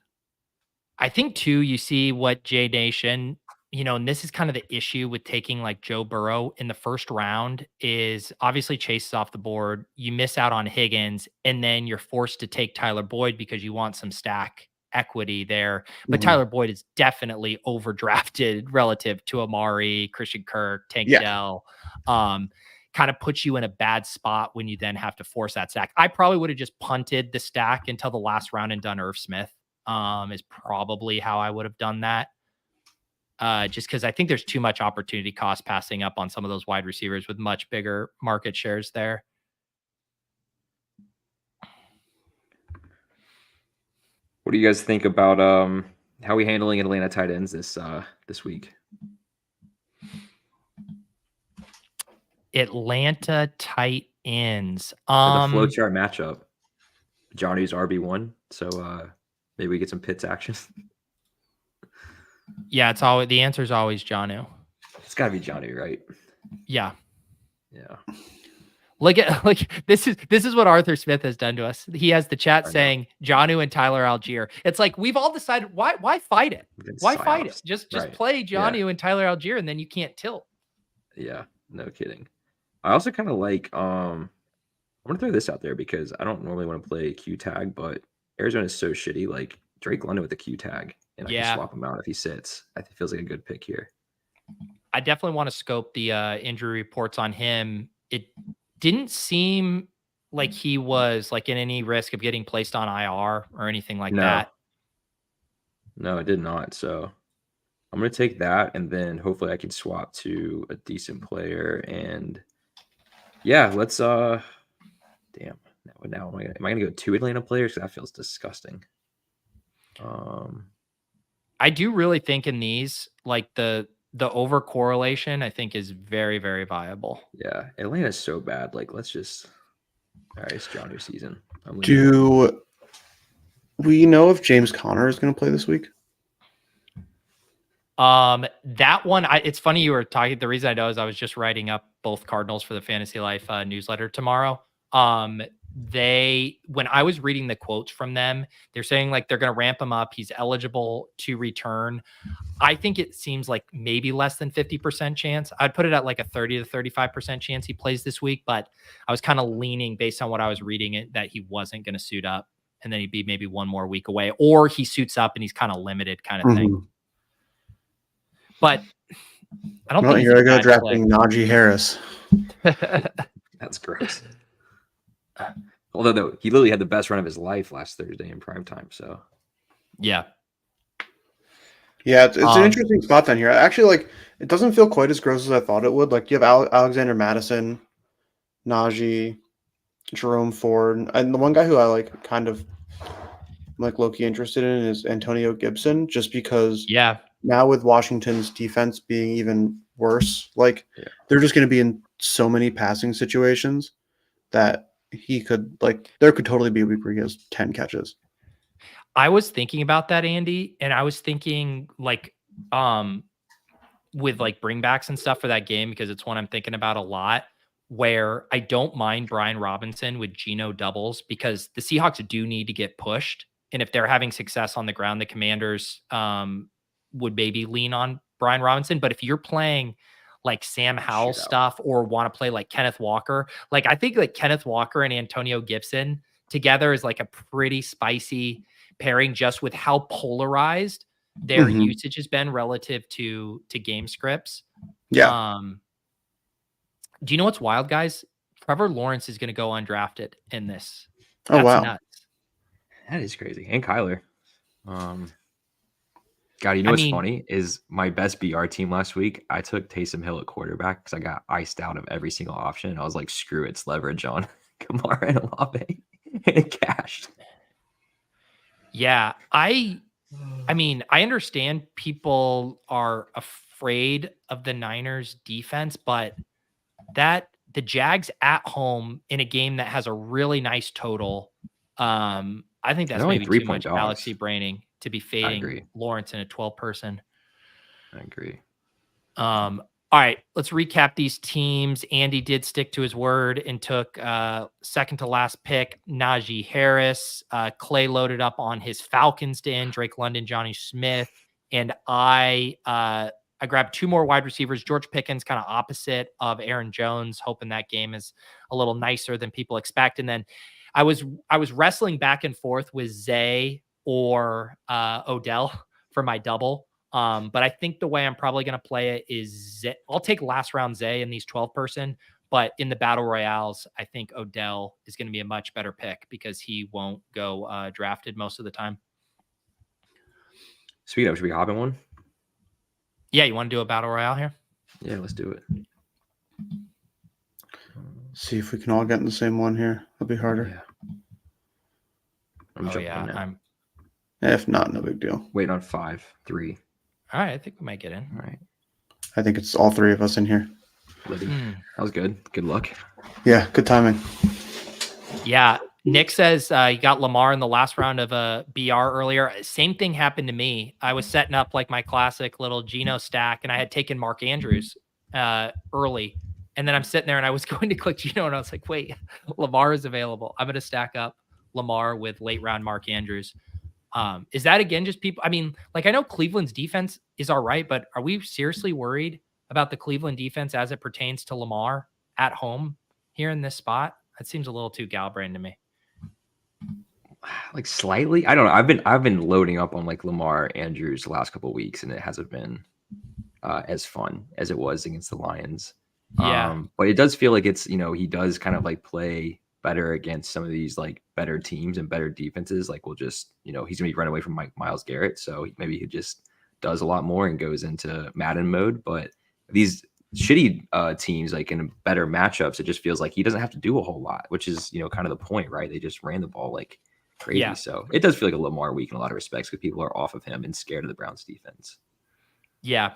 I think too, you see what J Nation, and this is kind of the issue with taking like Joe Burrow in the first round is obviously Chase is off the board. You miss out on Higgins, and then you're forced to take Tyler Boyd because you want some stack equity there. But Tyler Boyd is definitely overdrafted relative to Amari, Christian Kirk, Tank Dell. Kind of puts you in a bad spot when you then have to force that stack. I probably would have just punted the stack until the last round and done Irv Smith is probably how I would have done that. Just because I think there's too much opportunity cost passing up on some of those wide receivers with much bigger market shares there. What do you guys think about how we handling Atlanta tight ends this week? Atlanta tight ends. The flow chart matchup. Johnny's RB1, so maybe we get some Pitts action. Yeah, it's always the answer is always Jonnu. It's got to be Johnny, right? Yeah. Yeah. Like this is what Arthur Smith has done to us. He has the chat saying Jonnu and Tyler Algier. It's like we've all decided why fight it? Why fight it? Just play Jonnu and Tyler Algier, and then you can't tilt. Yeah, no kidding. I also kind of like I'm gonna throw this out there because I don't normally want to play Q tag, but Arizona is so shitty. Like Drake London with a Q tag, and I can swap him out if he sits. I think it feels like a good pick here. I definitely want to scope the injury reports on him. It didn't seem like he was like in any risk of getting placed on IR or anything like that. No, it did not. So I'm going to take that, and then hopefully I can swap to a decent player. And yeah, let's damn. Now am I going to go 2 Atlanta players? That feels disgusting. I do really think in these, like the over correlation, I think is very, very viable. Yeah, Atlanta's so bad. Like, let's just. All right, it's Johnny's season. Do we know if James Conner is going to play this week? That one, it's funny you were talking. The reason I know is I was just writing up both Cardinals for the Fantasy Life newsletter tomorrow. When I was reading the quotes from them, they're saying like they're going to ramp him up. He's eligible to return. I think it seems like maybe less than 50% chance. I'd put it at like a 30 to 35% chance he plays this week, but I was kind of leaning based on what I was reading it that he wasn't going to suit up and then he'd be maybe one more week away, or he suits up and he's kind of limited kind of thing. But I don't think here I go drafting Najee Harris. That's gross. Although though, he literally had the best run of his life last Thursday in primetime. So yeah. Yeah, it's an interesting spot then here. Actually, like it doesn't feel quite as gross as I thought it would. Like you have Alexander Madison, Najee, Jerome Ford, and the one guy who I like kind of like low-key interested in is Antonio Gibson, just because now with Washington's defense being even worse, like they're just going to be in so many passing situations that he could there could totally be a week where he has 10 catches. I was thinking about that, Andy, and I was thinking like with like bringbacks and stuff for that game because it's one I'm thinking about a lot, where I don't mind Brian Robinson with Geno doubles because the Seahawks do need to get pushed. And if they're having success on the ground, the Commanders would maybe lean on Brian Robinson. But if you're playing like Sam Howell stuff or want to play like Kenneth Walker, like I think like Kenneth Walker and Antonio Gibson together is like a pretty spicy pairing just with how polarized their usage has been relative to game scripts. Yeah. Do you know what's wild, guys? Trevor Lawrence is going to go undrafted in this. That's nuts. That is crazy. And Kyler. God, you know what's funny is my best BR team last week. I took Taysom Hill at quarterback because I got iced out of every single option. I was like, screw it, it's leverage on Kamara and Olave, and it cashed. Yeah, I mean, I understand people are afraid of the Niners defense, but the Jags at home in a game that has a really nice total. I think that's maybe too much galaxy braining to be fading Lawrence in a 12 person. I agree. All right, let's recap these teams. Andy did stick to his word and took second to last pick, Najee Harris. Clay loaded up on his Falcons to end, Drake London, Johnny Smith. And I grabbed 2 more wide receivers, George Pickens, kind of opposite of Aaron Jones, hoping that game is a little nicer than people expect. And then I was wrestling back and forth with Zay or Odell for my double. But I think the way I'm probably going to play it is I'll take last round Zay in these 12 person, but in the battle royales, I think Odell is going to be a much better pick because he won't go drafted most of the time. Speaking of, should we hop in one? Yeah, you want to do a battle royale here? Yeah, let's do it. See if we can all get in the same one here. It'll be harder. Yeah. I'm jumping in now. If not, no big deal. Wait on 5, 3. All right, I think we might get in. All right. I think it's all three of us in here. Liddy. That was good. Good luck. Yeah, good timing. Yeah. Nick says he got Lamar in the last round of a BR earlier. Same thing happened to me. I was setting up like my classic little Geno stack, and I had taken Mark Andrews early. And then I'm sitting there and I was going to click Geno, and I was like, wait, Lamar is available. I'm going to stack up Lamar with late round Mark Andrews. Is that, again, just people? I mean, like, I know Cleveland's defense is all right, but are we seriously worried about the Cleveland defense as it pertains to Lamar at home here in this spot? That seems a little too Galbrain to me. Like slightly, I don't know. I've been loading up on like Lamar Andrews the last couple of weeks, and it hasn't been as fun as it was against the Lions. Yeah, but it does feel like it's, he does kind of like play better against some of these like better teams and better defenses. Like we'll just, he's gonna be running away from Myles Garrett, so maybe he just does a lot more and goes into Madden mode. But these shitty teams, like in better matchups, it just feels like he doesn't have to do a whole lot, which is kind of the point, right? They just ran the ball like crazy. Yeah. So it does feel like a Lamar week in a lot of respects because people are off of him and scared of the Browns defense. Yeah.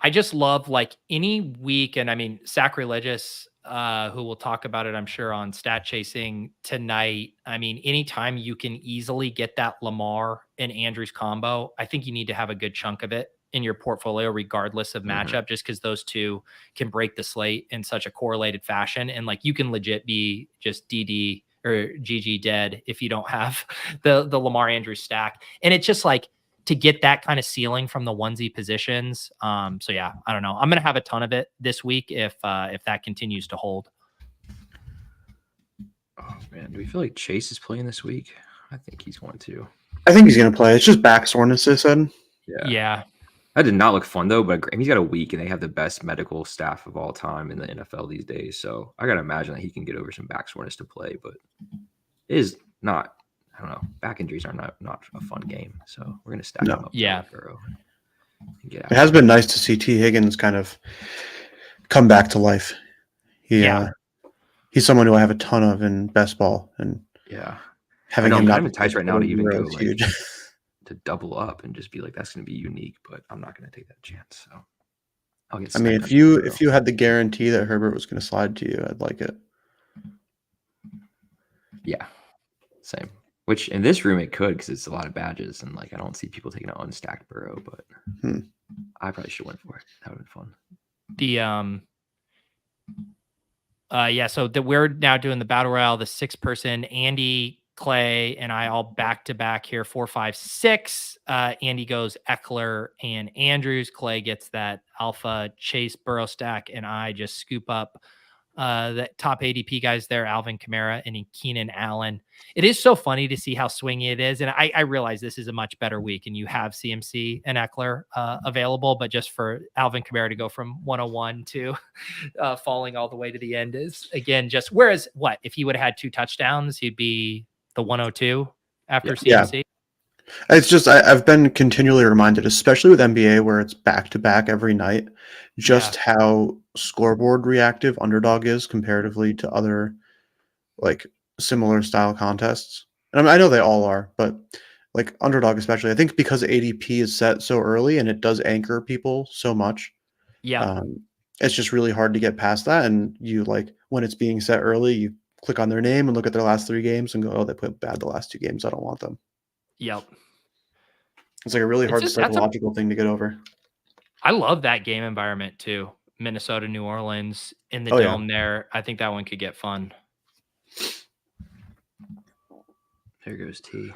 I just love like any week, and I mean, Sacrilegious, who will talk about it, I'm sure, on Stat Chasing tonight. I mean, anytime you can easily get that Lamar and Andrews combo, I think you need to have a good chunk of it in your portfolio, regardless of matchup, just because those two can break the slate in such a correlated fashion. And like, you can legit be just DD or GG dead if you don't have the Lamar Andrews stack. And it's just like, to get that kind of ceiling from the onesie positions. So yeah, I don't know. I'm going to have a ton of it this week if that continues to hold. Oh man, do we feel like Chase is playing this week? I think he's going to. I think he's going to play. It's just back soreness, they said. Yeah. That did not look fun though, but he's got a week and they have the best medical staff of all time in the NFL these days. So I got to imagine that he can get over some back soreness to play, but it is not. I don't know. Back injuries are not a fun game, so we're gonna stack them up. Yeah, it has been nice to see T. Higgins kind of come back to life. He's someone who I have a ton of in best ball, and having him not entice right now to even go like, to double up and just be like, that's gonna be unique, but I'm not gonna take that chance. So I'll get. I mean, if you had the guarantee that Herbert was gonna slide to you, I'd like it. Yeah, same. Which in this room it could, because it's a lot of badges, and like I don't see people taking an unstacked Burrow, but I probably should win for it. That would have been fun. So we're now doing the battle royale, the 6-person. Andy, Clay, and I all back to back here, 4, 5, 6. Andy goes Eckler and Andrews. Clay gets that Alpha Chase Burrow stack, and I just scoop up the top ADP guys there, Alvin Kamara and Keenan Allen. It is so funny to see how swingy it is. And I realize this is a much better week and you have CMC and Eckler available, but just for Alvin Kamara to go from 101 to falling all the way to the end is, again, just, whereas if he would have had 2 touchdowns, he'd be the 102 after CMC. Yeah. It's just, I've been continually reminded, especially with NBA where it's back to back every night, just how scoreboard reactive Underdog is comparatively to other like similar style contests. And I mean, I know they all are, but like Underdog especially, I think because ADP is set so early and it does anchor people so much. Yeah. It's just really hard to get past that. And you like, when it's being set early, you click on their name and look at their last 3 games and go, oh, they played bad the last 2 games. I don't want them. Yep. It's like a really hard psychological thing to get over. I love that game environment too. Minnesota, New Orleans in the dome there. I think that one could get fun. There goes T.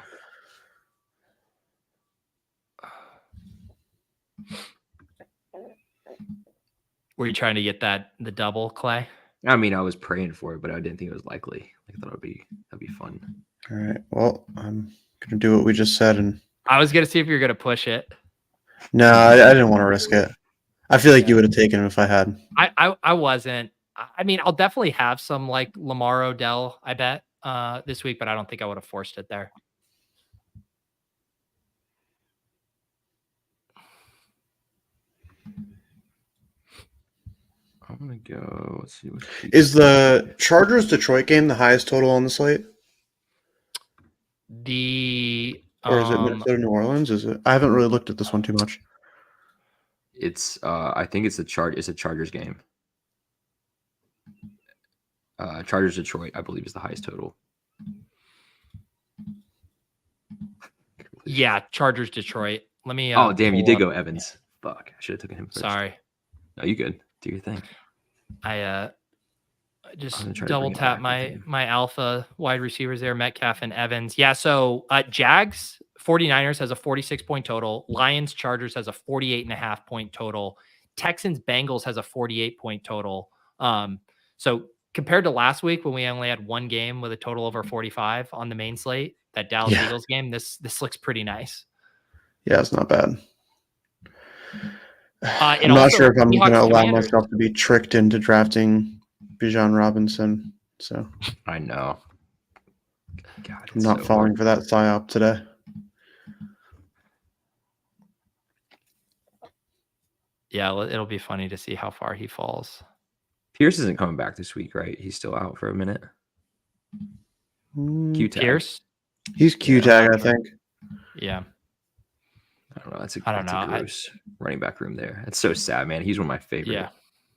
Were you trying to get the double, Clay? I mean, I was praying for it, but I didn't think it was likely. I thought that'd be fun. All right. Well, I'm gonna do what we just said, and I was gonna see if you're gonna push it. No, I didn't want to risk it. I feel like you would have taken him if I had. I wasn't. I mean, I'll definitely have some like Lamar Odell, I bet, this week, but I don't think I would have forced it there. I'm gonna go. Let's see. Is the Chargers Detroit game the highest total on the slate, The or is it Minnesota New Orleans? Is it? I haven't really looked at this one too much. It's I think it's a Chargers game. Chargers Detroit, I believe, is the highest total. yeah, Chargers Detroit. Let me. Oh damn, you did up. go Evans. Fuck, I should have taken him first. Sorry. No, you good. Do your thing. I just I'm gonna try to double bring it tap back with my alpha wide receivers there, Metcalf and Evans. Yeah, so Jags 49ers has a 46-point total. Lions Chargers has a 48.5-point total. Texans Bengals has a 48-point total. So compared to last week when we only had one game with a total over 45 on the main slate, that Dallas Yeah. Eagles game, this looks pretty nice. Yeah, it's not bad. And I'm not also, sure if I'm Seahawks going to allow Commanders. myself to be tricked into drafting Bijan Robinson. So I know. God, I'm not so falling hard. for that psyop today. Yeah, it'll be funny to see how far he falls. Pierce isn't coming back this week, right? He's still out for a minute. Q-tag. Pierce? He's Q-tag, I think. Yeah. I don't know. That's a know. gross running back room there. It's so sad, man. He's one of my favorite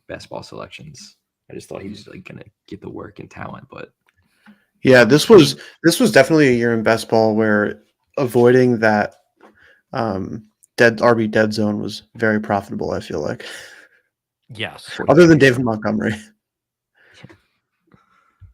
best ball selections. I just thought he was like gonna get the work and talent, but yeah, this was definitely a year in best ball where avoiding that dead RB dead zone was very profitable, I feel like. Yes. Other than David Montgomery.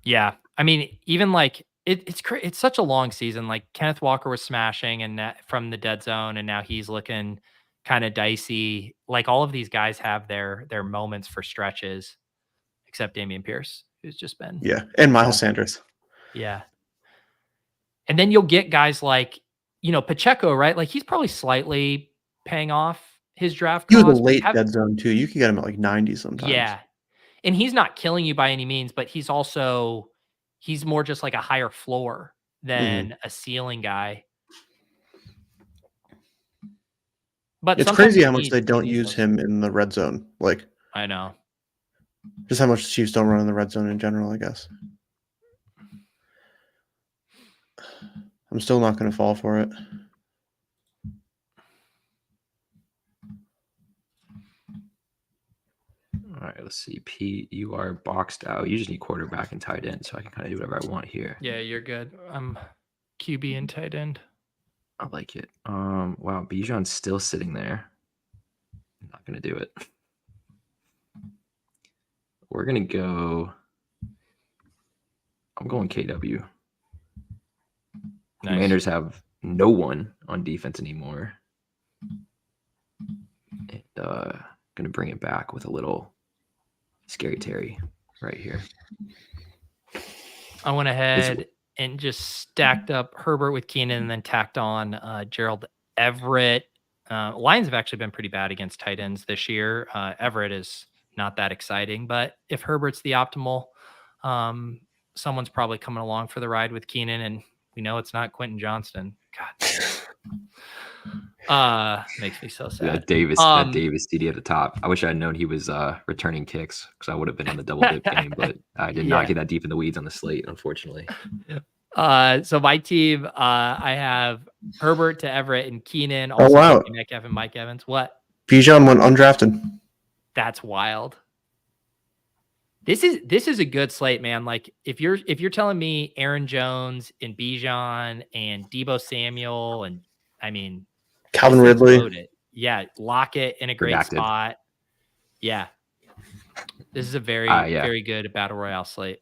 Yeah. I mean, even like it's such a long season. Like Kenneth Walker was smashing and from the dead zone, and now he's looking kind of dicey. Like all of these guys have their moments for stretches, except Dameon Pierce, who's just been and Miles Sanders. Yeah. And then you'll get guys like, Pacheco, right? Like he's probably slightly paying off his draft He was cost. a late dead zone too. You could get him at like 90 sometimes. Yeah. And he's not killing you by any means, but he's more just like a higher floor than a ceiling guy. But it's crazy how much they don't use him in the red zone. Like, I know. Just how much the Chiefs don't run in the red zone in general, I guess. I'm still not going to fall for it. All right, let's see. Pete, you are boxed out. You just need quarterback and tight end, so I can kind of do whatever I want here. Yeah, you're good. I'm QB and tight end. I like it. Wow, Bijan's still sitting there. I'm not gonna do it. We're gonna go. I'm going KW. Nice. Commanders have no one on defense anymore. And gonna bring it back with a little Scary Terry right here. I went ahead and just stacked up Herbert with Keenan and then tacked on Gerald Everett. Lions have actually been pretty bad against tight ends this year. Everett is not that exciting, but if Herbert's the optimal, someone's probably coming along for the ride with Keenan, and we know it's not Quentin Johnston. God, makes me so sad. That Davis TD at the top. I wish I had known he was returning kicks because I would have been in the double dip game, but I did not get that deep in the weeds on the slate, unfortunately. So my team, I have Herbert to Everett and Keenan. Also wow. Metcalf and Mike Evans. What? Bijan went undrafted. That's wild. This is a good slate, man. Like if you're telling me Aaron Jones and Bijan and Deebo Samuel and I mean Calvin Ridley. Yeah, Lockett in a great spot. Yeah. This is a very, very good battle royale slate.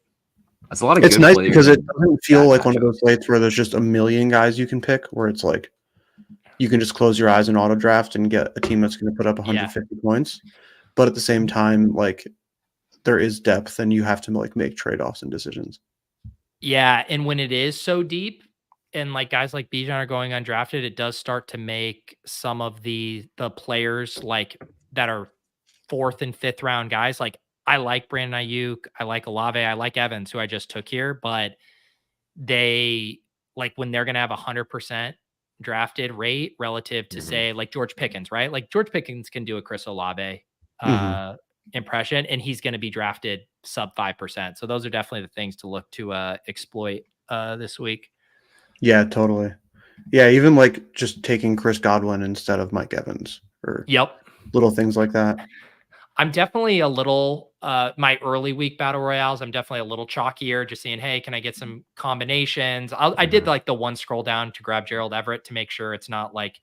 That's a lot of It's nice because it doesn't feel like one of those slates where there's just a million guys you can pick, where it's like you can just close your eyes and auto draft and get a team that's going to put up 150 points. But at the same time, like there is depth and you have to like make trade-offs and decisions. Yeah. And when it is so deep and like guys like Bijan are going undrafted, it does start to make some of the players like that are 4th and 5th round guys. Like I like Brandon Ayuk. I like Olave. I like Evans, who I just took here, but they like when they're going to have 100% drafted rate relative to say like George Pickens, right? Like George Pickens can do a Chris Olave impression, and he's going to be drafted sub 5%. So those are definitely the things to look to exploit this week. Yeah, totally. Yeah, even like just taking Chris Godwin instead of Mike Evans or little things like that. I'm definitely a little my early week battle royales. I'm definitely a little chalkier, just saying, hey, can I get some combinations? I did like the one scroll down to grab Gerald Everett to make sure it's not like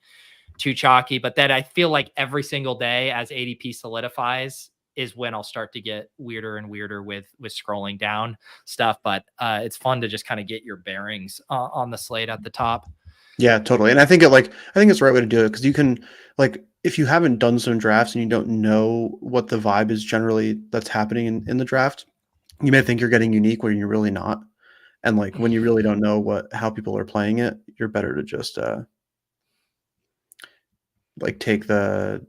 too chalky. But then I feel like every single day as ADP solidifies is when I'll start to get weirder and weirder with scrolling down stuff. But it's fun to just kind of get your bearings on the slate at the top. Yeah, totally. And I think it's the right way to do it because you can, like, if you haven't done some drafts and you don't know what the vibe is generally that's happening in the draft, you may think you're getting unique when you're really not. And like when you really don't know how people are playing it, you're better to just like take the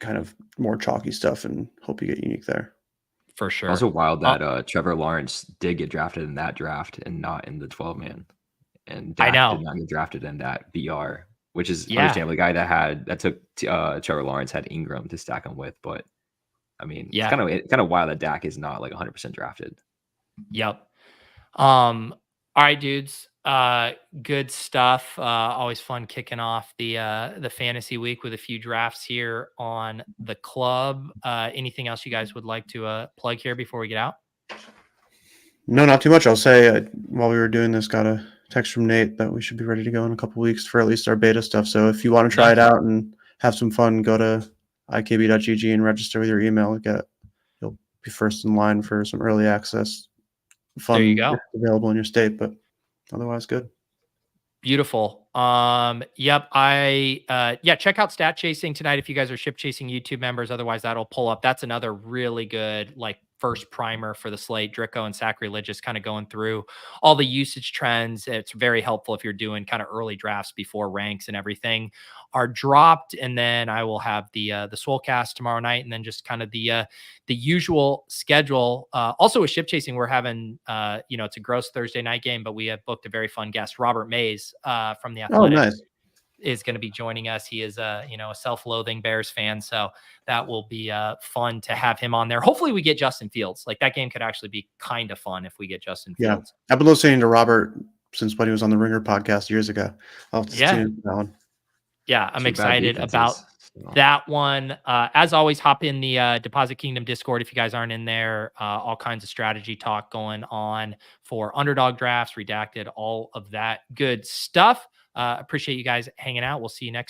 kind of more chalky stuff and hope you get unique there. For sure. Also wild that Trevor Lawrence did get drafted in that draft and not in the 12-man. And Dak did not get drafted in that BR, which is understandable. The guy that took Trevor Lawrence had Ingram to stack him with, but I mean, it's kind of wild that Dak is not like 100% drafted. Yep. All right, dudes. Good stuff. Always fun kicking off the fantasy week with a few drafts here on the club. Anything else you guys would like to plug here before we get out? No, not too much. I'll say while we were doing this, got a text from Nate that we should be ready to go in a couple weeks for at least our beta stuff. So if you want to try it out and have some fun, go to ikb.gg and register with your email. You'll be first in line for some early access. Fun, there you go. Available in your state, but otherwise good. Beautiful. Yep. Check out Stat Chasing tonight if you guys are Ship Chasing YouTube members. Otherwise, that'll pull up. That's another really good like first primer for the slate. Drico and Sacrilegious kind of going through all the usage trends. It's very helpful if you're doing kind of early drafts before ranks and everything are dropped. And then I will have the Swolecast tomorrow night, and then just kind of the usual schedule. Also with Ship Chasing, we're having it's a gross Thursday night game, but we have booked a very fun guest, Robert Mays from the Athletic. Oh, nice. Is going to be joining us. He is a self-loathing Bears fan, so that will be fun to have him on there. Hopefully we get Justin Fields. Like that game could actually be kind of fun if we get Justin Fields. I've been listening to Robert since when he was on the Ringer podcast years ago. I'll just tune into that one. Yeah, I'm excited about that one. As always, hop in the Deposit Kingdom Discord if you guys aren't in there. All kinds of strategy talk going on for underdog drafts, redacted, all of that good stuff. Appreciate you guys hanging out. We'll see you next